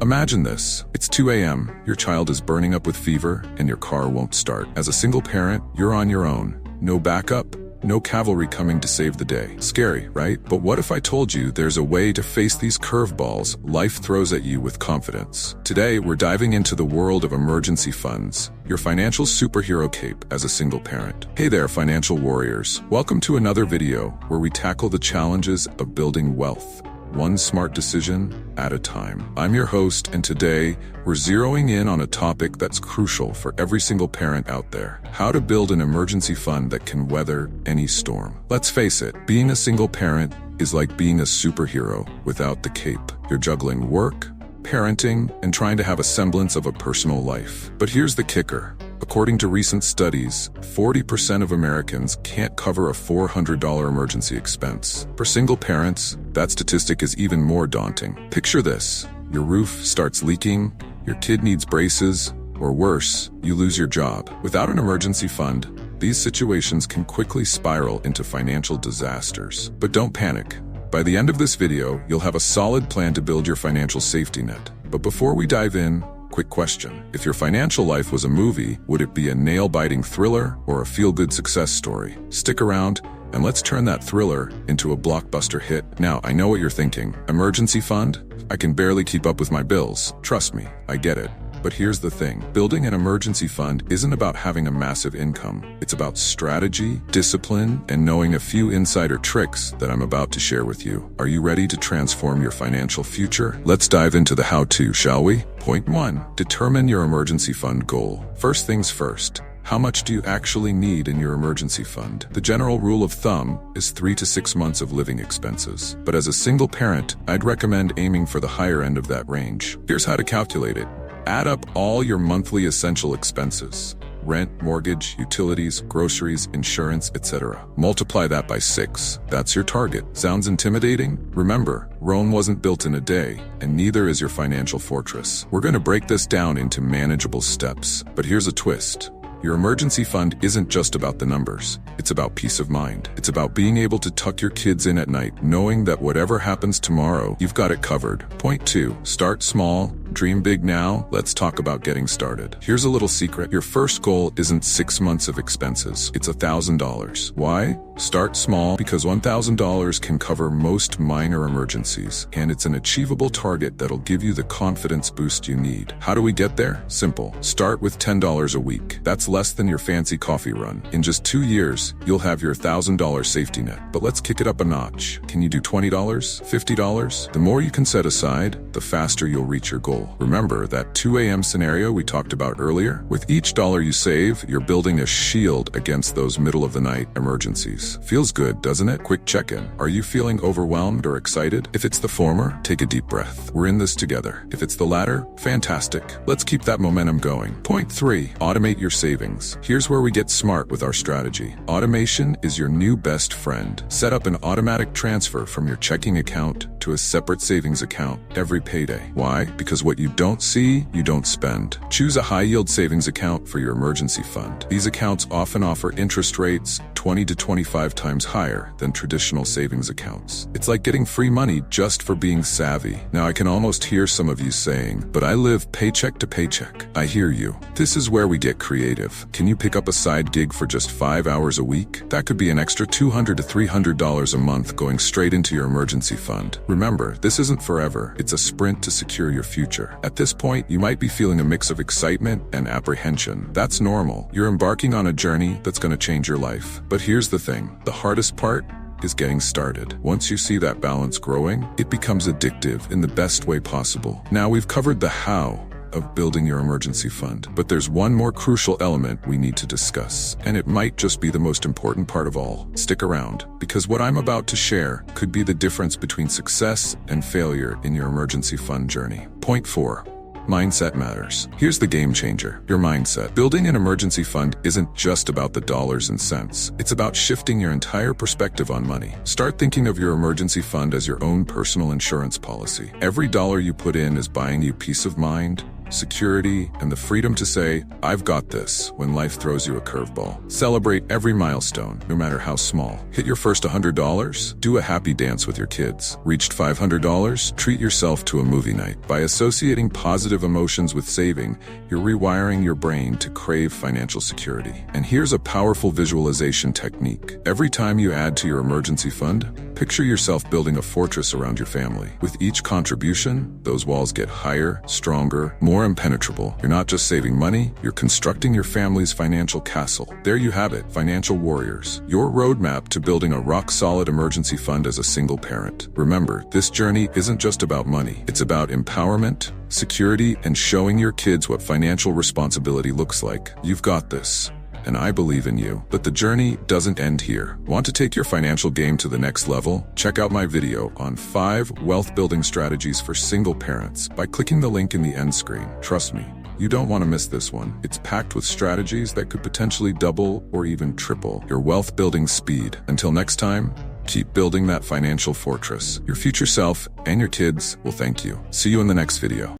Imagine this. It's 2 a.m., your child is burning up with fever, and your car won't start. As a single parent, you're on your own. No backup, no cavalry coming to save the day. Scary, right? But what if I told you there's a way to face these curveballs life throws at you with confidence? Today, we're diving into the world of emergency funds, your financial superhero cape as a single parent. Hey there, financial warriors. Welcome to another video where we tackle the challenges of building wealth, one smart decision at a time. I'm your host, and today we're zeroing in on a topic that's crucial for every single parent out there: how to build an emergency fund that can weather any storm. Let's face it, being a single parent is like being a superhero without the cape. You're juggling work, parenting, and trying to have a semblance of a personal life. But here's the kicker. According to recent studies, 40% of Americans can't cover a $400 emergency expense. For single parents, that statistic is even more daunting. Picture this: your roof starts leaking, your kid needs braces, or worse, you lose your job. Without an emergency fund, these situations can quickly spiral into financial disasters. But don't panic. By the end of this video, you'll have a solid plan to build your financial safety net. But before we dive in, quick question. If your financial life was a movie, would it be a nail-biting thriller or a feel-good success story? Stick around, and let's turn that thriller into a blockbuster hit. Now, I know what you're thinking. Emergency fund? I can barely keep up with my bills. Trust me, I get it. But here's the thing. Building an emergency fund isn't about having a massive income. It's about strategy, discipline, and knowing a few insider tricks that I'm about to share with you. Are you ready to transform your financial future? Let's dive into the how-to, shall we? Point 1. Determine your emergency fund goal. First things first. How much do you actually need in your emergency fund? The general rule of thumb is 3 to 6 months of living expenses. But as a single parent, I'd recommend aiming for the higher end of that range. Here's how to calculate it. Add up all your monthly essential expenses: rent, mortgage, utilities, groceries, insurance, etc. Multiply that by 6. That's your target. Sounds intimidating? Remember, Rome wasn't built in a day, and neither is your financial fortress. We're going to break this down into manageable steps. But here's a twist. Your emergency fund isn't just about the numbers. It's about peace of mind. It's about being able to tuck your kids in at night, knowing that whatever happens tomorrow, you've got it covered. Point 2. Start small. Dream big now. Let's talk about getting started. Here's a little secret. Your first goal isn't 6 months of expenses. It's $1,000. Why? Start small because $1,000 can cover most minor emergencies, and it's an achievable target that'll give you the confidence boost you need. How do we get there? Simple. Start with $10 a week. That's less than your fancy coffee run. In just 2 years, you'll have your $1,000 safety net. But let's kick it up a notch. Can you do $20? $50? The more you can set aside, the faster you'll reach your goal. Remember that 2 a.m. scenario we talked about earlier? With each dollar you save, you're building a shield against those middle-of-the-night emergencies. Feels good, doesn't it? Quick check-in. Are you feeling overwhelmed or excited? If it's the former, take a deep breath. We're in this together. If it's the latter, fantastic. Let's keep that momentum going. Point 3. Automate your savings. Here's where we get smart with our strategy. Automation is your new best friend. Set up an automatic transfer from your checking account to a separate savings account every payday. Why? Because what you don't see, you don't spend. Choose a high-yield savings account for your emergency fund. These accounts often offer interest rates 20 to 25 times higher than traditional savings accounts. It's like getting free money just for being savvy. Now, I can almost hear some of you saying, but I live paycheck to paycheck. I hear you. This is where we get creative. Can you pick up a side gig for just 5 hours a week? That could be an extra $200 to $300 a month going straight into your emergency fund. Remember, this isn't forever. It's a sprint to secure your future. At this point, you might be feeling a mix of excitement and apprehension. That's normal. You're embarking on a journey that's going to change your life. But here's the thing. The hardest part is getting started. Once you see that balance growing, it becomes addictive in the best way possible. Now, we've covered the how of building your emergency fund, but there's one more crucial element we need to discuss, and it might just be the most important part of all. Stick around, because what I'm about to share could be the difference between success and failure in your emergency fund journey. Point 4. Mindset matters. Here's the game changer: your mindset. Building an emergency fund isn't just about the dollars and cents. It's about shifting your entire perspective on money. Start thinking of your emergency fund as your own personal insurance policy. Every dollar you put in is buying you peace of mind, security, and the freedom to say, "I've got this," when life throws you a curveball. Celebrate every milestone, no matter how small. Hit your first $100? Do a happy dance with your kids. Reached $500? Treat yourself to a movie night. By associating positive emotions with saving, you're rewiring your brain to crave financial security. And here's a powerful visualization technique. Every time you add to your emergency fund, picture yourself building a fortress around your family. With each contribution, those walls get higher, stronger, more impenetrable. You're not just saving money, you're constructing your family's financial castle. There you have it, Financial Warriors. Your roadmap to building a rock-solid emergency fund as a single parent. Remember, this journey isn't just about money. It's about empowerment, security, and showing your kids what financial responsibility looks like. You've got this, and I believe in you. But the journey doesn't end here. Want to take your financial game to the next level? Check out my video on 5 wealth-building strategies for single parents by clicking the link in the end screen. Trust me, you don't want to miss this one. It's packed with strategies that could potentially double or even triple your wealth-building speed. Until next time, keep building that financial fortress. Your future self and your kids will thank you. See you in the next video.